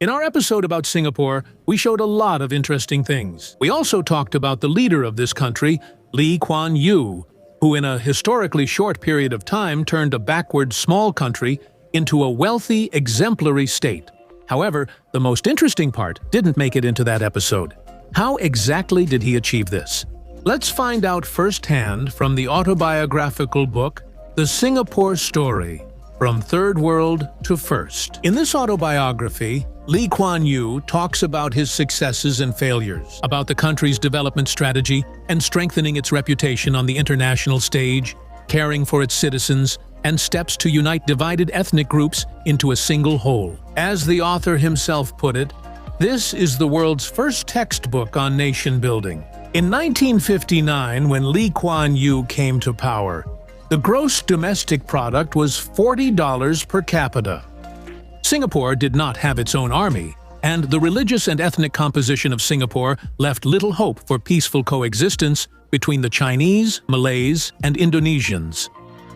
In our episode about Singapore, we showed a lot of interesting things. We also talked about the leader of this country, Kuan Yew, who in a historically short period of time turned a backward small country into a wealthy, exemplary state. However, the most interesting part didn't make it into that episode. How exactly did he achieve this? Let's find out firsthand from the autobiographical book, The Singapore Story, From Third World to First. In this autobiography, Kuan Yew talks about his successes and failures, about the country's development strategy and strengthening its reputation on the international stage, caring for its citizens, and steps to unite divided ethnic groups into a single whole. As the author himself put it, this is the world's first textbook on nation building. In 1959, when Kuan Yew came to power, the gross domestic product was $40 per capita. Singapore did not have its own army, and the religious and ethnic composition of Singapore left little hope for peaceful coexistence between the Chinese, Malays, and Indonesians.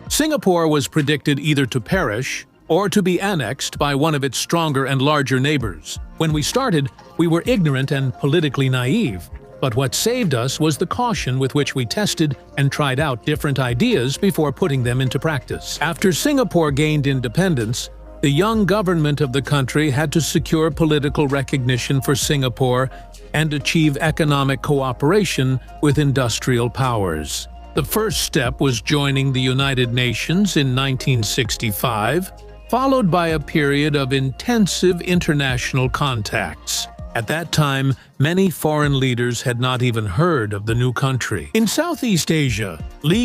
Singapore was predicted either to perish or to be annexed by one of its stronger and larger neighbors. When we started, we were ignorant and politically naive, but what saved us was the caution with which we tested and tried out different ideas before putting them into practice. After Singapore gained independence, the young government of the country had to secure political recognition for Singapore and achieve economic cooperation with industrial powers. The first step was joining the United Nations in 1965, followed by a period of intensive international contacts. At that time, many foreign leaders had not even heard of the new country. In Southeast Asia,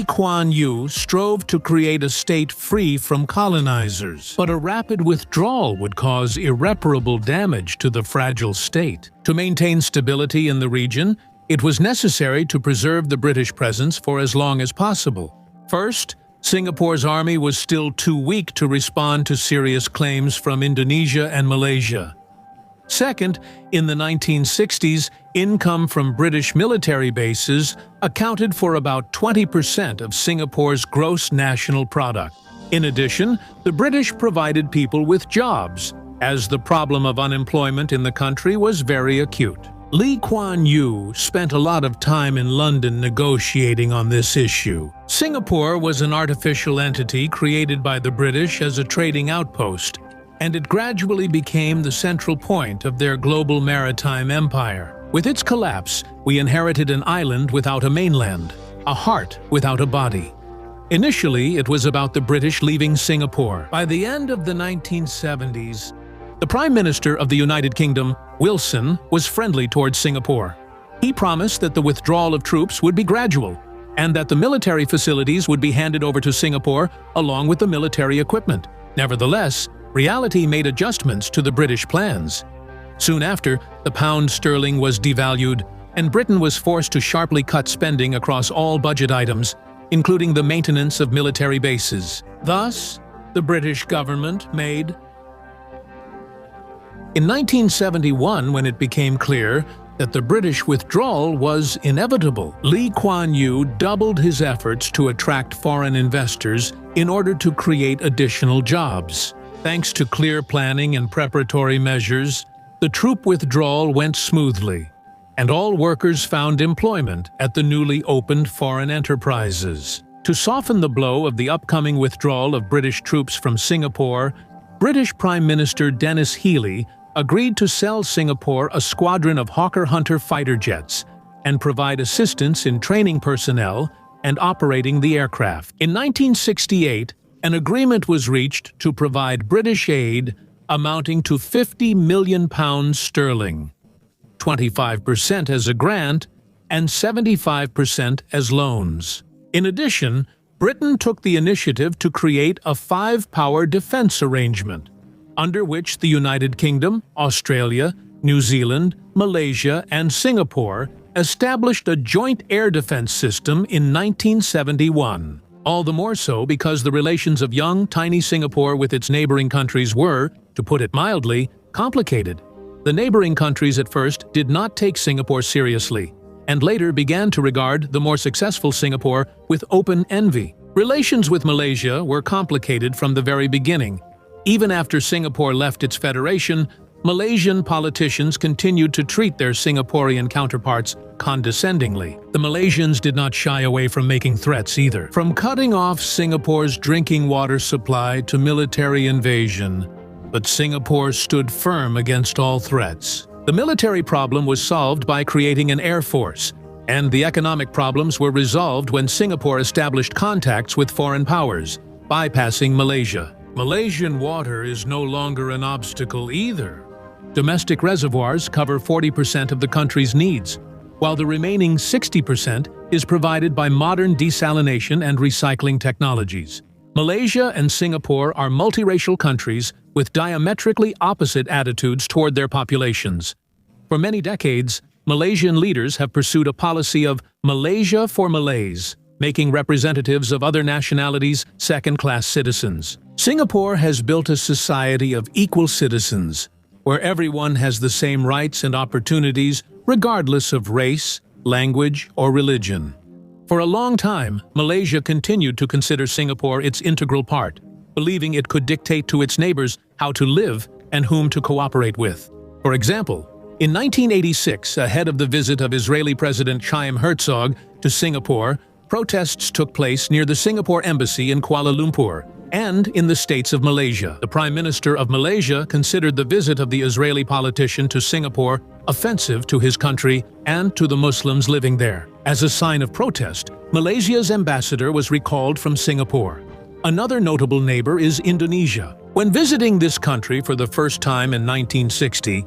Kuan Yew strove to create a state free from colonizers, but a rapid withdrawal would cause irreparable damage to the fragile state. To maintain stability in the region, it was necessary to preserve the British presence for as long as possible. First, Singapore's army was still too weak to respond to serious claims from Indonesia and Malaysia. Second, in the 1960s, income from British military bases accounted for about 20% of Singapore's gross national product. In addition, the British provided people with jobs, as the problem of unemployment in the country was very acute. Kuan Yew spent a lot of time in London negotiating on this issue. Singapore was an artificial entity created by the British as a trading outpost, and it gradually became the central point of their global maritime empire. With its collapse, we inherited an island without a mainland, a heart without a body. Initially, it was about the British leaving Singapore. By the end of the 1970s, the Prime Minister of the United Kingdom, Wilson, was friendly towards Singapore. He promised that the withdrawal of troops would be gradual, and that the military facilities would be handed over to Singapore along with the military equipment. Nevertheless, reality made adjustments to the British plans. Soon after, the pound sterling was devalued, and Britain was forced to sharply cut spending across all budget items, including the maintenance of military bases. Thus, the British government made. In 1971, when it became clear that the British withdrawal was inevitable, Kuan Yew doubled his efforts to attract foreign investors in order to create additional jobs. Thanks to clear planning and preparatory measures, the troop withdrawal went smoothly, and all workers found employment at the newly opened foreign enterprises. To soften the blow of the upcoming withdrawal of British troops from Singapore, British Prime Minister Denis Healey agreed to sell Singapore a squadron of Hawker Hunter fighter jets and provide assistance in training personnel and operating the aircraft. In 1968, an agreement was reached to provide British aid amounting to £50 million, 25% as a grant and 75% as loans. In addition, Britain took the initiative to create a five-power defence arrangement, under which the United Kingdom, Australia, New Zealand, Malaysia, and Singapore established a joint air defence system in 1971. All the more so because the relations of young, tiny Singapore with its neighboring countries were, to put it mildly, complicated. The neighboring countries at first did not take Singapore seriously, and later began to regard the more successful Singapore with open envy. Relations with Malaysia were complicated from the very beginning. Even after Singapore left its federation, Malaysian politicians continued to treat their Singaporean counterparts condescendingly. The Malaysians did not shy away from making threats either. From cutting off Singapore's drinking water supply to military invasion, but Singapore stood firm against all threats. The military problem was solved by creating an air force, and the economic problems were resolved when Singapore established contacts with foreign powers, bypassing Malaysia. Malaysian water is no longer an obstacle either. Domestic reservoirs cover 40% of the country's needs, while the remaining 60% is provided by modern desalination and recycling technologies. Malaysia and Singapore are multiracial countries with diametrically opposite attitudes toward their populations. For many decades, Malaysian leaders have pursued a policy of Malaysia for Malays, making representatives of other nationalities second-class citizens. Singapore has built a society of equal citizens, where everyone has the same rights and opportunities regardless of race, language, or religion. For a long time, Malaysia continued to consider Singapore its integral part, believing it could dictate to its neighbors how to live and whom to cooperate with. For example, in 1986, ahead of the visit of Israeli President Chaim Herzog to Singapore, protests took place near the Singapore embassy in Kuala Lumpur and in the states of Malaysia. The Prime Minister of Malaysia considered the visit of the Israeli politician to Singapore offensive to his country and to the Muslims living there. As a sign of protest, Malaysia's ambassador was recalled from Singapore. Another notable neighbor is Indonesia. When visiting this country for the first time in 1960,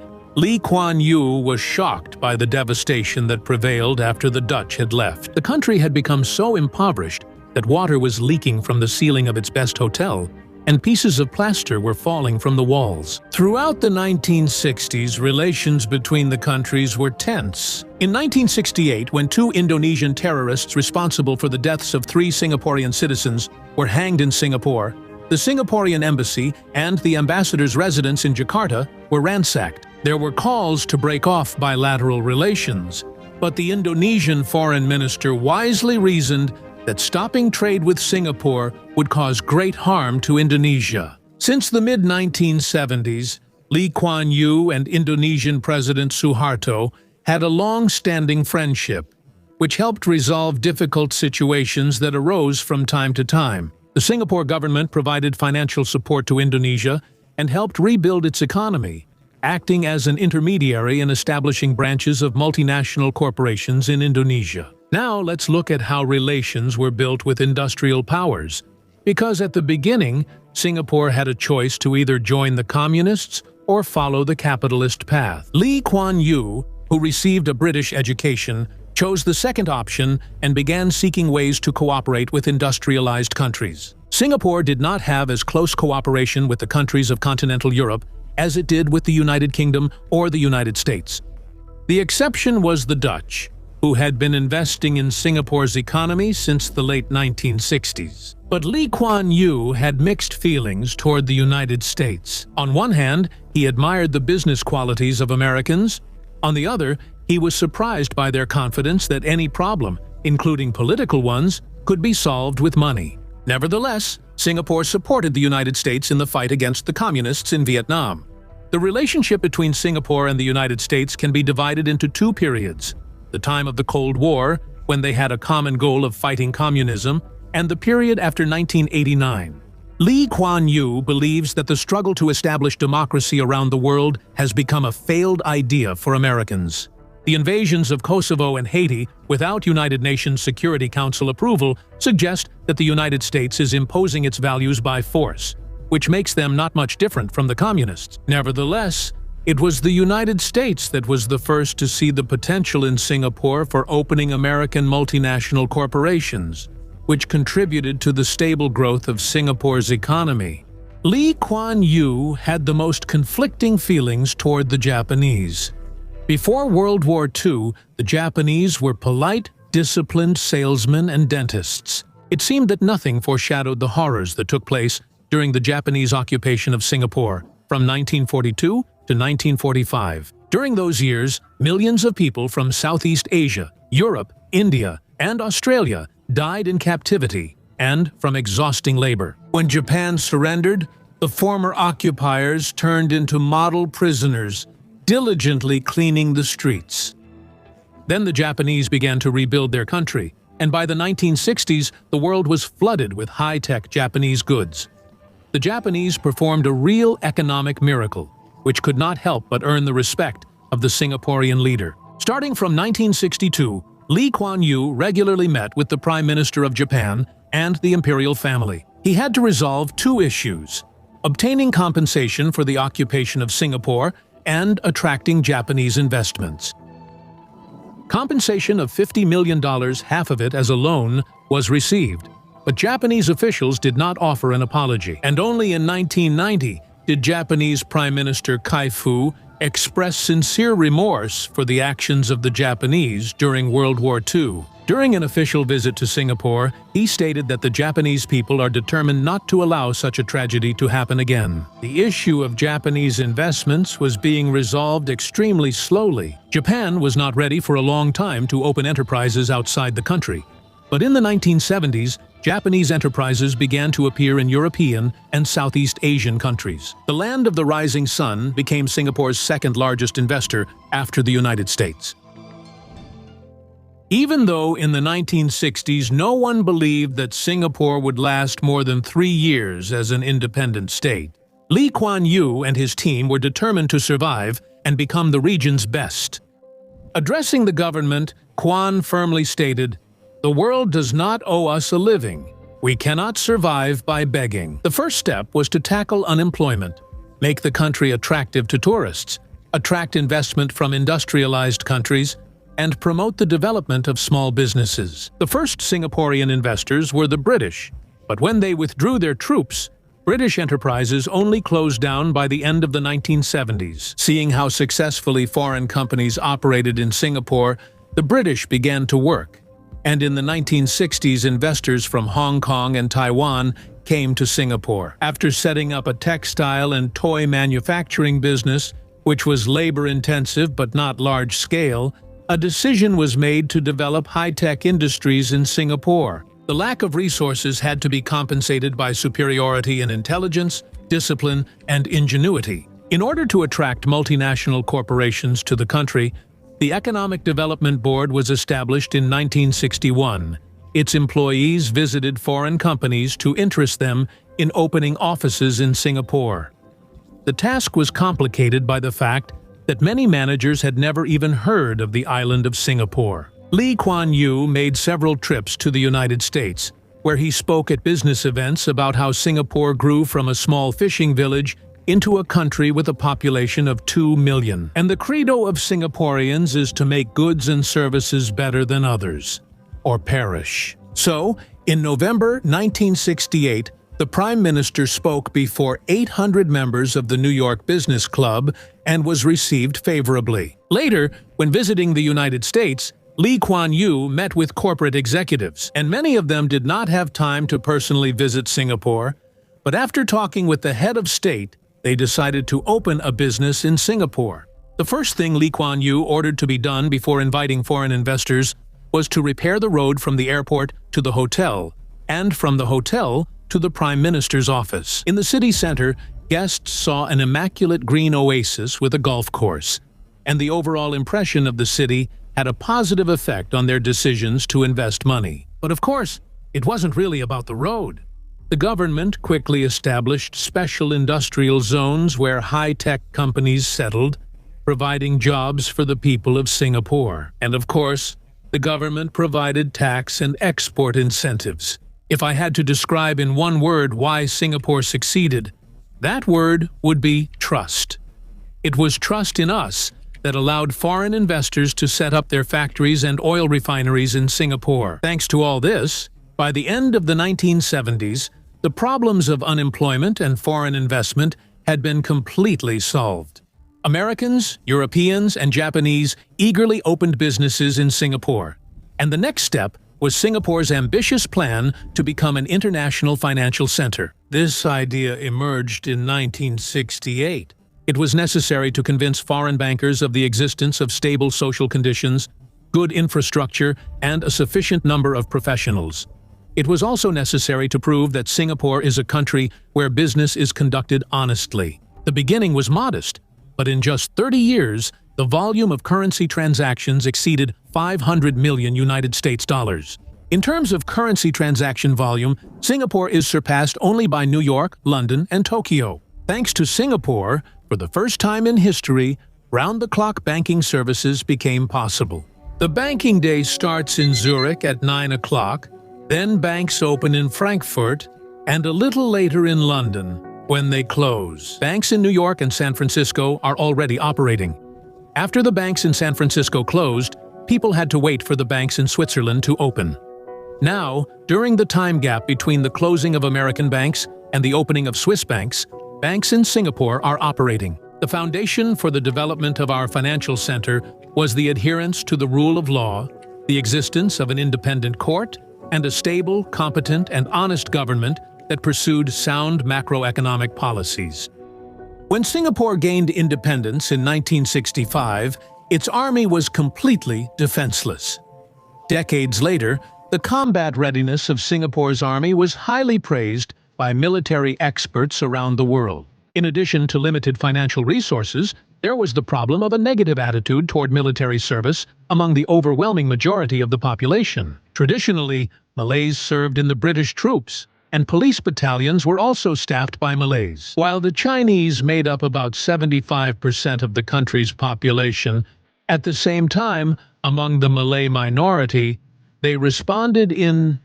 Kuan Yew was shocked by the devastation that prevailed after the Dutch had left. The country had become so impoverished that water was leaking from the ceiling of its best hotel, and pieces of plaster were falling from the walls. Throughout the 1960s, relations between the countries were tense. In 1968, when two Indonesian terrorists responsible for the deaths of 3 Singaporean citizens were hanged in Singapore, the Singaporean embassy and the ambassador's residence in Jakarta were ransacked. There were calls to break off bilateral relations, but the Indonesian foreign minister wisely reasoned that stopping trade with Singapore would cause great harm to Indonesia. Since the mid-1970s, Kuan Yew and Indonesian President Suharto had a long-standing friendship, which helped resolve difficult situations that arose from time to time. The Singapore government provided financial support to Indonesia and helped rebuild its economy, acting as an intermediary in establishing branches of multinational corporations in Indonesia. Now let's look at how relations were built with industrial powers, because at the beginning, Singapore had a choice to either join the communists or follow the capitalist path. Kuan Yew, who received a British education, chose the second option and began seeking ways to cooperate with industrialized countries. Singapore did not have as close cooperation with the countries of continental Europe as it did with the United Kingdom or the United States. The exception was the Dutch, who had been investing in Singapore's economy since the late 1960s. But Kuan Yew had mixed feelings toward the United States. On one hand, he admired the business qualities of Americans. On the other, he was surprised by their confidence that any problem, including political ones, could be solved with money. Nevertheless, Singapore supported the United States in the fight against the communists in Vietnam. The relationship between Singapore and the United States can be divided into 2 periods: the time of the Cold War, when they had a common goal of fighting communism, and the period after 1989. Kuan Yew believes that the struggle to establish democracy around the world has become a failed idea for Americans. The invasions of Kosovo and Haiti, without United Nations Security Council approval, suggest that the United States is imposing its values by force, which makes them not much different from the communists. Nevertheless, it was the United States that was the first to see the potential in Singapore for opening American multinational corporations, which contributed to the stable growth of Singapore's economy. Kuan Yew had the most conflicting feelings toward the Japanese. Before World War II, the Japanese were polite, disciplined salesmen and dentists. It seemed that nothing foreshadowed the horrors that took place during the Japanese occupation of Singapore from 1942 to 1945. During those years, millions of people from Southeast Asia, Europe, India, and Australia died in captivity and from exhausting labor. When Japan surrendered, The former occupiers turned into model prisoners, diligently cleaning the streets. Then the Japanese began to rebuild their country, and by the 1960s, the world was flooded with high-tech Japanese goods. The Japanese performed a real economic miracle, which could not help but earn the respect of the Singaporean leader. Starting from 1962, Lee Kuan Yew regularly met with the Prime Minister of Japan and the imperial family. He had to resolve two issues: obtaining compensation for the occupation of Singapore and attracting Japanese investments. Compensation of $50 million, half of it as a loan, was received, but Japanese officials did not offer an apology. And only in 1990 did Japanese Prime Minister Kai-fu express sincere remorse for the actions of the Japanese during World War II. During an official visit to Singapore, he stated that the Japanese people are determined not to allow such a tragedy to happen again. The issue of Japanese investments was being resolved extremely slowly. Japan was not ready for a long time to open enterprises outside the country. But in the 1970s, Japanese enterprises began to appear in European and Southeast Asian countries. The land of the rising sun became Singapore's second-largest investor after the United States. Even though in the 1960s no one believed that Singapore would last more than 3 years as an independent state, Lee Kuan Yew and his team were determined to survive and become the region's best. Addressing the government, Kuan firmly stated, "The world does not owe us a living. We cannot survive by begging." The first step was to tackle unemployment, make the country attractive to tourists, attract investment from industrialized countries, and promote the development of small businesses. The first Singaporean investors were the British, but when they withdrew their troops, British enterprises only closed down by the end of the 1970s. Seeing how successfully foreign companies operated in Singapore, the British began to work. And in the 1960s, investors from Hong Kong and Taiwan came to Singapore. After setting up a textile and toy manufacturing business, which was labor-intensive but not large-scale, a decision was made to develop high-tech industries in Singapore. The lack of resources had to be compensated by superiority in intelligence, discipline, and ingenuity. In order to attract multinational corporations to the country, the Economic Development Board was established in 1961. Its employees visited foreign companies to interest them in opening offices in Singapore. The task was complicated by the fact that many managers had never even heard of the island of Singapore. Lee Kuan Yew made several trips to the United States, where he spoke at business events about how Singapore grew from a small fishing village into a country with a population of 2 million. And the credo of Singaporeans is to make goods and services better than others, or perish. So, in November 1968, the Prime Minister spoke before 800 members of the New York Business Club and was received favorably. Later, when visiting the United States, Lee Kuan Yew met with corporate executives, and many of them did not have time to personally visit Singapore. But after talking with the head of state, they decided to open a business in Singapore. The first thing Lee Kuan Yew ordered to be done before inviting foreign investors was to repair the road from the airport to the hotel, and from the hotel to the Prime Minister's office. In the city center, guests saw an immaculate green oasis with a golf course, and the overall impression of the city had a positive effect on their decisions to invest money. But of course, it wasn't really about the road. The government quickly established special industrial zones where high-tech companies settled, providing jobs for the people of Singapore. And of course, the government provided tax and export incentives. If I had to describe in one word why Singapore succeeded, that word would be trust. It was trust in us that allowed foreign investors to set up their factories and oil refineries in Singapore. Thanks to all this, by the end of the 1970s, the problems of unemployment and foreign investment had been completely solved. Americans, Europeans, and Japanese eagerly opened businesses in Singapore, and the next step was Singapore's ambitious plan to become an international financial center. This idea emerged in 1968. It was necessary to convince foreign bankers of the existence of stable social conditions, good infrastructure, and a sufficient number of professionals. It was also necessary to prove that Singapore is a country where business is conducted honestly. The beginning was modest, but in just 30 years, the volume of currency transactions exceeded 500 million United States dollars. In terms of currency transaction volume, Singapore is surpassed only by New York, London, and Tokyo. Thanks to Singapore, for the first time in history, round-the-clock banking services became possible. The banking day starts in Zurich at 9 o'clock, then banks open in Frankfurt, and a little later in London, when they close. Banks in New York and San Francisco are already operating. After the banks in San Francisco closed, people had to wait for the banks in Switzerland to open. Now, during the time gap between the closing of American banks and the opening of Swiss banks, banks in Singapore are operating. The foundation for the development of our financial center was the adherence to the rule of law, the existence of an independent court, and a stable, competent, and honest government that pursued sound macroeconomic policies. When Singapore gained independence in 1965, its army was completely defenseless. Decades later, the combat readiness of Singapore's army was highly praised by military experts around the world. In addition to limited financial resources, there was the problem of a negative attitude toward military service among the overwhelming majority of the population. Traditionally, Malays served in the British troops, and police battalions were also staffed by Malays. While the Chinese made up about 75% of the country's population, at the same time, among the Malay minority, they responded in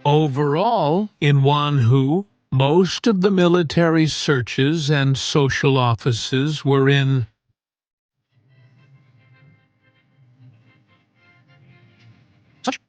overall, in Wanhu, most of the military searches and social offices were in such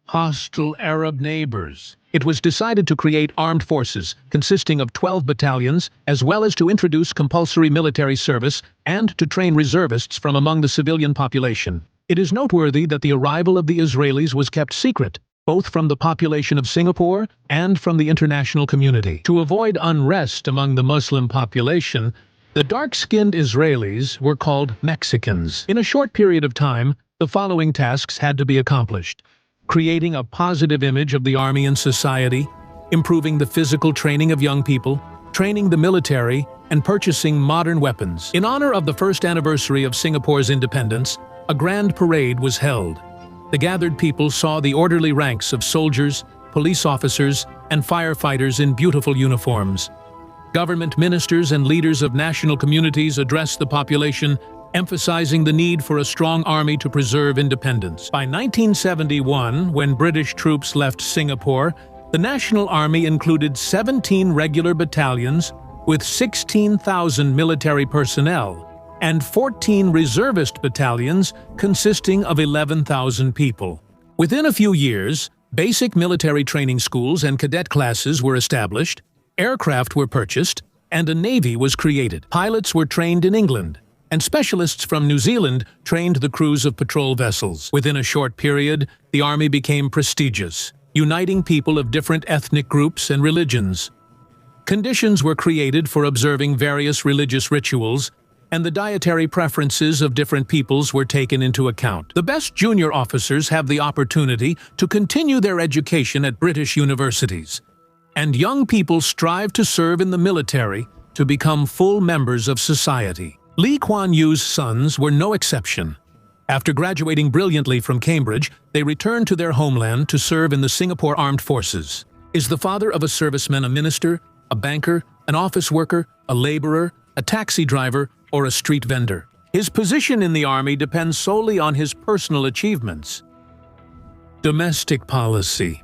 hostile Arab neighbors. It was decided to create armed forces consisting of 12 battalions, as well as to introduce compulsory military service and to train reservists from among the civilian population. It is noteworthy that the arrival of the Israelis was kept secret, both from the population of Singapore and from the international community. To avoid unrest among the Muslim population, the dark-skinned Israelis were called Mexicans. In a short period of time, the following tasks had to be accomplished: creating a positive image of the army in society, improving the physical training of young people, training the military, and purchasing modern weapons. In honor of the first anniversary of Singapore's independence, a grand parade was held. The gathered people saw the orderly ranks of soldiers, police officers, and firefighters in beautiful uniforms. Government ministers and leaders of national communities addressed the population, emphasizing the need for a strong army to preserve independence. By 1971, when British troops left Singapore, the National Army included 17 regular battalions with 16,000 military personnel and 14 reservist battalions consisting of 11,000 people. Within a few years, basic military training schools and cadet classes were established, aircraft were purchased, and a navy was created. Pilots were trained in England, and specialists from New Zealand trained the crews of patrol vessels. Within a short period, the army became prestigious, uniting people of different ethnic groups and religions. Conditions were created for observing various religious rituals, and the dietary preferences of different peoples were taken into account. The best junior officers have the opportunity to continue their education at British universities, and young people strive to serve in the military to become full members of society. Kuan Yew's sons were no exception. After graduating brilliantly from Cambridge, they returned to their homeland to serve in the Singapore Armed Forces. Is the father of a serviceman a minister, a banker, an office worker, a laborer, a taxi driver, or a street vendor? His position in the army depends solely on his personal achievements. Domestic policy.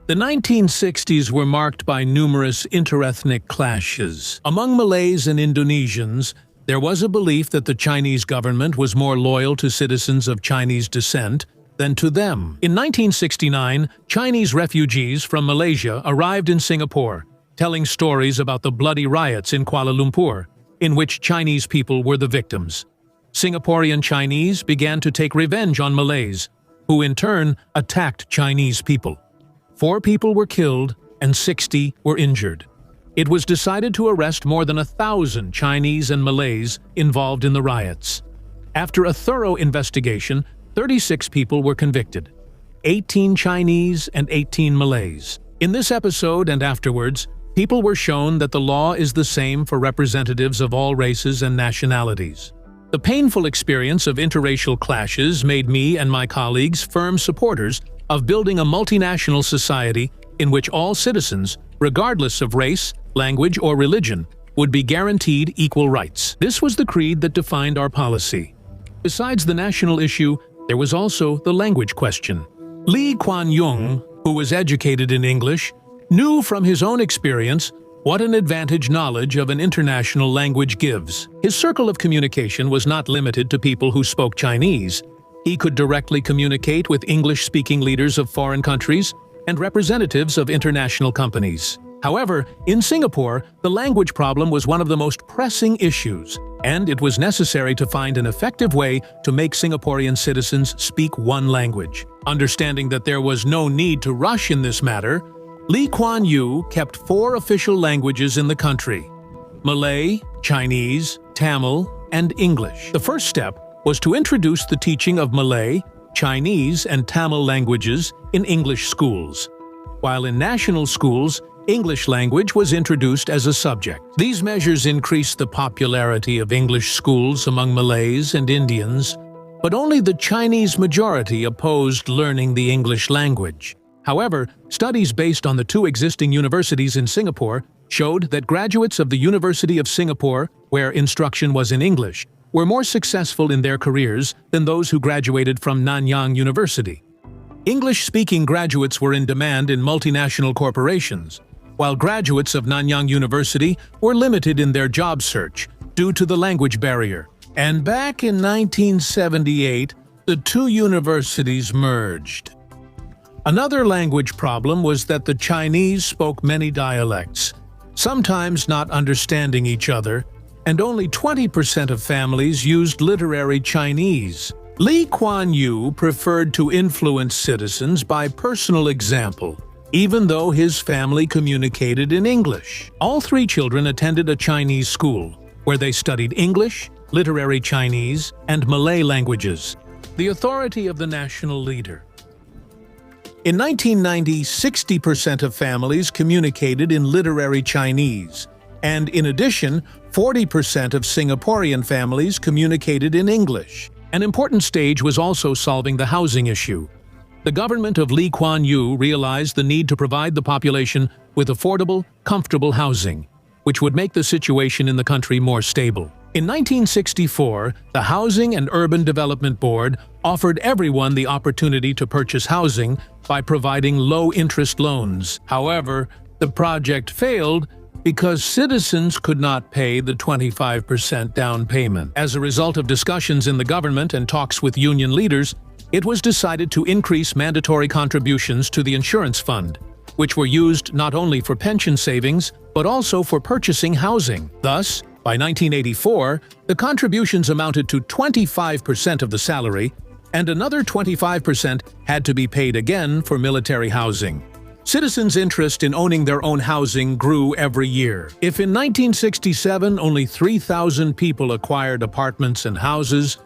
The 1960s were marked by numerous interethnic clashes. Among Malays and Indonesians, there was a belief that the Chinese government was more loyal to citizens of Chinese descent than to them. In 1969, Chinese refugees from Malaysia arrived in Singapore, telling stories about the bloody riots in Kuala Lumpur, in which Chinese people were the victims. Singaporean Chinese began to take revenge on Malays, who in turn attacked Chinese people. 4 people were killed and 60 were injured. It was decided to arrest more than 1,000 Chinese and Malays involved in the riots. After a thorough investigation, 36 people were convicted, 18 Chinese and 18 Malays. In this episode and afterwards, people were shown that the law is the same for representatives of all races and nationalities. The painful experience of interracial clashes made me and my colleagues firm supporters of building a multinational society in which all citizens, regardless of race, language, or religion, would be guaranteed equal rights. This was the creed that defined our policy. Besides the national issue, there was also the language question. Kuan Yew, who was educated in English, knew from his own experience what an advantage knowledge of an international language gives. His circle of communication was not limited to people who spoke Chinese. He could directly communicate with English-speaking leaders of foreign countries and representatives of international companies. However, in Singapore, the language problem was one of the most pressing issues, and it was necessary to find an effective way to make Singaporean citizens speak one language. Understanding that there was no need to rush in this matter, Kuan Yew kept 4 official languages in the country: Malay, Chinese, Tamil, and English. The first step was to introduce the teaching of Malay, Chinese, and Tamil languages in English schools, while in national schools, English language was introduced as a subject. These measures increased the popularity of English schools among Malays and Indians, but only the Chinese majority opposed learning the English language. However, studies based on the 2 existing universities in Singapore showed that graduates of the University of Singapore, where instruction was in English, were more successful in their careers than those who graduated from Nanyang University. English-speaking graduates were in demand in multinational corporations, while graduates of Nanyang University were limited in their job search due to the language barrier. And back in 1978, the 2 universities merged. Another language problem was that the Chinese spoke many dialects, sometimes not understanding each other, and only 20% of families used literary Chinese. Kuan Yew preferred to influence citizens by personal example, even though his family communicated in English. All 3 children attended a Chinese school, where they studied English, literary Chinese, and Malay languages. The authority of the national leader. In 1990, 60% of families communicated in literary Chinese, and in addition, 40% of Singaporean families communicated in English. An important stage was also solving the housing issue. The government of Kuan Yew realized the need to provide the population with affordable, comfortable housing, which would make the situation in the country more stable. In 1964, the Housing and Urban Development Board offered everyone the opportunity to purchase housing by providing low-interest loans. However, the project failed because citizens could not pay the 25% down payment. As a result of discussions in the government and talks with union leaders, it was decided to increase mandatory contributions to the insurance fund, which were used not only for pension savings, but also for purchasing housing. Thus, by 1984, the contributions amounted to 25% of the salary, and another 25% had to be paid again for military housing. Citizens' interest in owning their own housing grew every year. If in 1967 only 3,000 people acquired apartments and houses,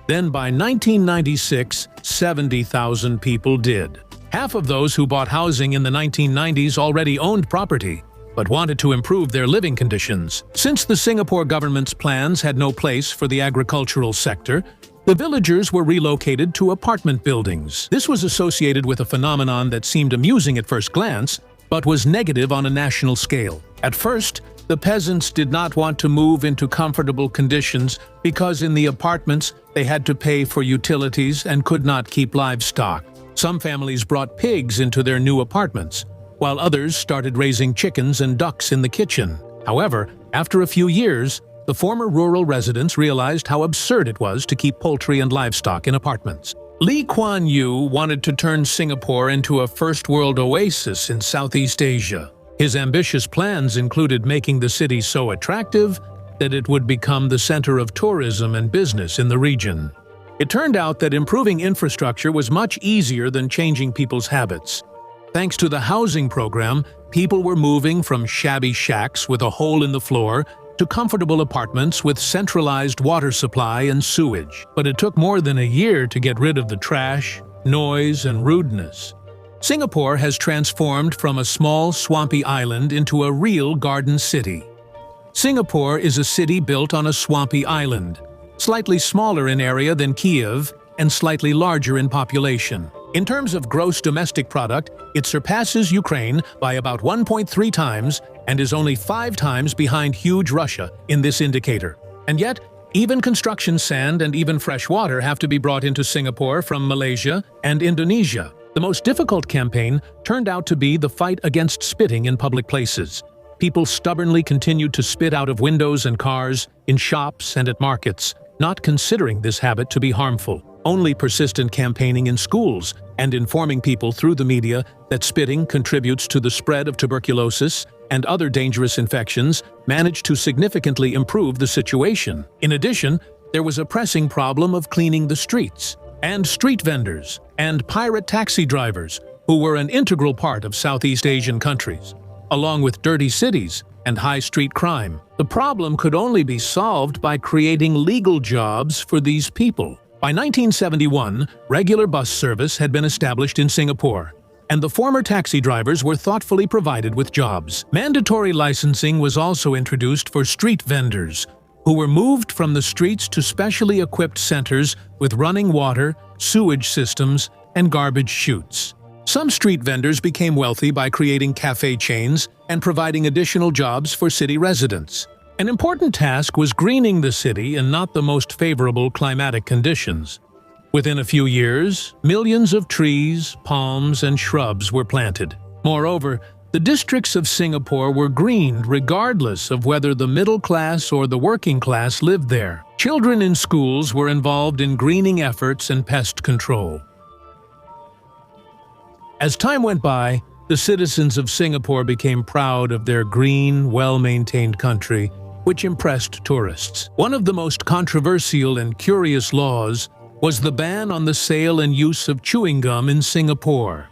then by 1996, 70,000 people did. Half of those who bought housing in the 1990s already owned property, but wanted to improve their living conditions. Since the Singapore government's plans had no place for the agricultural sector, the villagers were relocated to apartment buildings. This was associated with a phenomenon that seemed amusing at first glance, but was negative on a national scale. At first, the peasants did not want to move into comfortable conditions because in the apartments they had to pay for utilities and could not keep livestock. Some families brought pigs into their new apartments, while others started raising chickens and ducks in the kitchen. However, after a few years, the former rural residents realized how absurd it was to keep poultry and livestock in apartments. Kuan Yew wanted to turn Singapore into a first-world oasis in Southeast Asia. His ambitious plans included making the city so attractive that it would become the center of tourism and business in the region. It turned out that improving infrastructure was much easier than changing people's habits. Thanks to the housing program, people were moving from shabby shacks with a hole in the floor to comfortable apartments with centralized water supply and sewage. But it took more than a year to get rid of the trash, noise, and rudeness. Singapore has transformed from a small, swampy island into a real garden city. Singapore is a city built on a swampy island, slightly smaller in area than Kiev and slightly larger in population. In terms of gross domestic product, it surpasses Ukraine by about 1.3 times and is only 5 times behind huge Russia in this indicator. And yet, even construction sand and even fresh water have to be brought into Singapore from Malaysia and Indonesia. The most difficult campaign turned out to be the fight against spitting in public places. People stubbornly continued to spit out of windows and cars, in shops and at markets, not considering this habit to be harmful. Only persistent campaigning in schools and informing people through the media that spitting contributes to the spread of tuberculosis and other dangerous infections managed to significantly improve the situation. In addition, there was a pressing problem of cleaning the streets, and street vendors and pirate taxi drivers, who were an integral part of Southeast Asian countries, along with dirty cities and high street crime. The problem could only be solved by creating legal jobs for these people. By 1971, regular bus service had been established in Singapore, and the former taxi drivers were thoughtfully provided with jobs. Mandatory licensing was also introduced for street vendors, who were moved from the streets to specially equipped centers with running water, sewage systems, and garbage chutes. Some street vendors became wealthy by creating cafe chains and providing additional jobs for city residents. An important task was greening the city in not the most favorable climatic conditions. Within a few years, millions of trees, palms, and shrubs were planted. Moreover, the districts of Singapore were greened regardless of whether the middle class or the working class lived there. Children in schools were involved in greening efforts and pest control. As time went by, the citizens of Singapore became proud of their green, well-maintained country, which impressed tourists. One of the most controversial and curious laws was the ban on the sale and use of chewing gum in Singapore.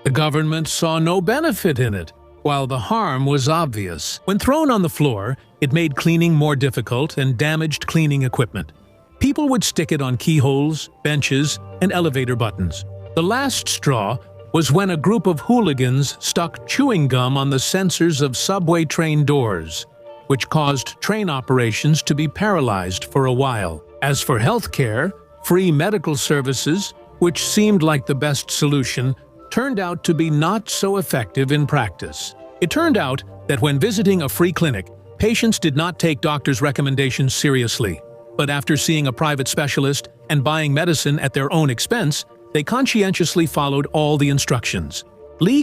The government saw no benefit in it, while the harm was obvious. When thrown on the floor, it made cleaning more difficult and damaged cleaning equipment. People would stick it on keyholes, benches, and elevator buttons. The last straw was when a group of hooligans stuck chewing gum on the sensors of subway train doors, which caused train operations to be paralyzed for a while. As for healthcare, free medical services, which seemed like the best solution, turned out to be not so effective in practice. It turned out that when visiting a free clinic, patients did not take doctors' recommendations seriously, but after seeing a private specialist and buying medicine at their own expense, they conscientiously followed all the instructions.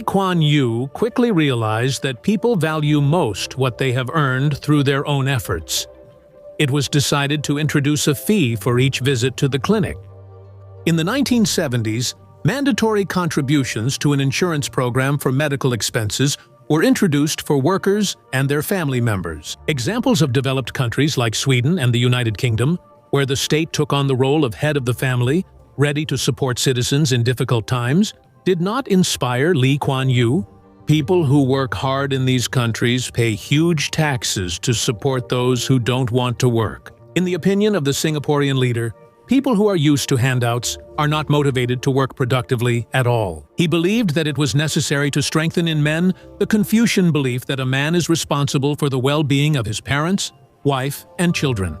Kuan Yew quickly realized that people value most what they have earned through their own efforts. It was decided to introduce a fee for each visit to the clinic. In the 1970s, mandatory contributions to an insurance program for medical expenses were introduced for workers and their family members. Examples of developed countries like Sweden and the United Kingdom, where the state took on the role of head of the family, ready to support citizens in difficult times, did not inspire Kuan Yew. People who work hard in these countries pay huge taxes to support those who don't want to work. In the opinion of the Singaporean leader, people who are used to handouts are not motivated to work productively at all. He believed that it was necessary to strengthen in men the Confucian belief that a man is responsible for the well-being of his parents, wife, and children.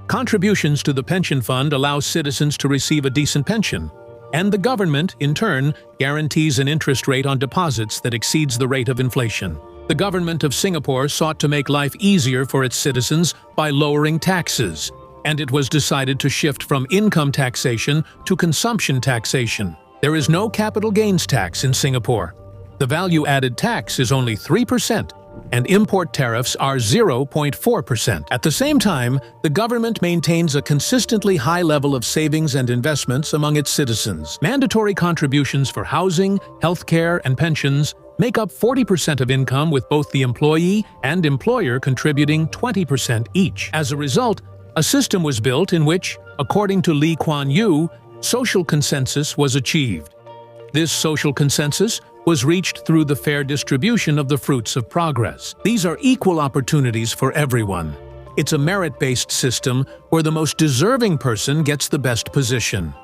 Contributions to the pension fund allow citizens to receive a decent pension, and the government, in turn, guarantees an interest rate on deposits that exceeds the rate of inflation. The government of Singapore sought to make life easier for its citizens by lowering taxes, and it was decided to shift from income taxation to consumption taxation. There is no capital gains tax in Singapore. The value-added tax is only 3%, and import tariffs are 0.4%. At the same time, the government maintains a consistently high level of savings and investments among its citizens. Mandatory contributions for housing, healthcare, and pensions make up 40% of income, with both the employee and employer contributing 20% each. As a result, a system was built in which, according to Kuan Yew, social consensus was achieved. This social consensus was reached through the fair distribution of the fruits of progress. These are equal opportunities for everyone. It's a merit-based system where the most deserving person gets the best position.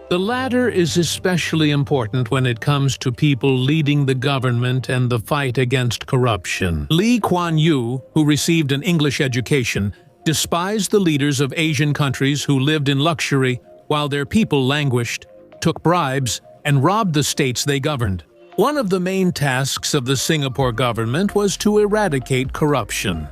The latter is especially important when it comes to people leading the government and the fight against corruption. Kuan Yew, who received an English education, despised the leaders of Asian countries who lived in luxury while their people languished, took bribes, and robbed the states they governed. One of the main tasks of the Singapore government was to eradicate corruption.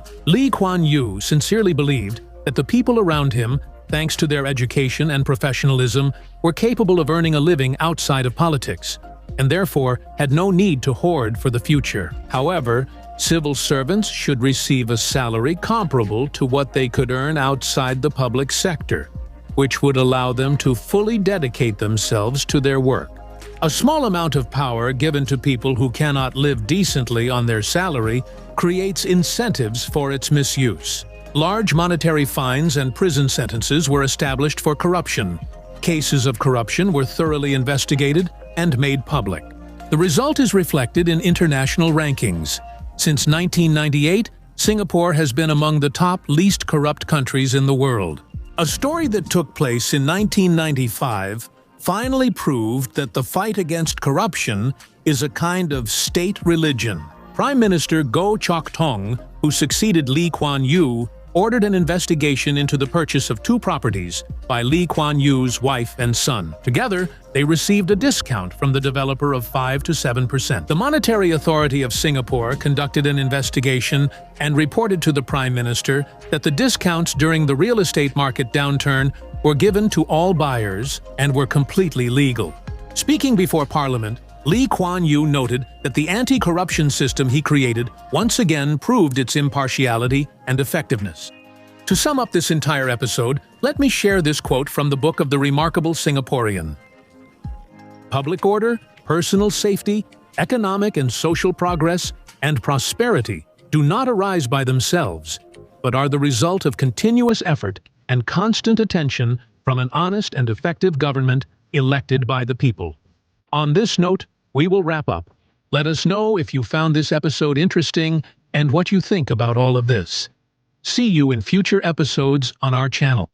Kuan Yew sincerely believed that the people around him, thanks to their education and professionalism, were capable of earning a living outside of politics, and therefore had no need to hoard for the future. However, civil servants should receive a salary comparable to what they could earn outside the public sector, which would allow them to fully dedicate themselves to their work. A small amount of power given to people who cannot live decently on their salary creates incentives for its misuse. Large monetary fines and prison sentences were established for corruption. Cases of corruption were thoroughly investigated and made public. The result is reflected in international rankings. Since 1998, Singapore has been among the top least corrupt countries in the world. A story that took place in 1995 finally proved that the fight against corruption is a kind of state religion. Prime Minister Goh Chok Tong, who succeeded Kuan Yew, ordered an investigation into the purchase of 2 properties by Kuan Yew's wife and son. Together, they received a discount from the developer of 5 to 7%. The Monetary Authority of Singapore conducted an investigation and reported to the Prime Minister that the discounts during the real estate market downturn were given to all buyers and were completely legal. Speaking before Parliament, Kuan Yew noted that the anti-corruption system he created once again proved its impartiality and effectiveness. To sum up this entire episode, let me share this quote from the book of the remarkable Singaporean. Public order, personal safety, economic and social progress, and prosperity do not arise by themselves, but are the result of continuous effort and constant attention from an honest and effective government elected by the people. On this note, we will wrap up. Let us know if you found this episode interesting and what you think about all of this. See you in future episodes on our channel.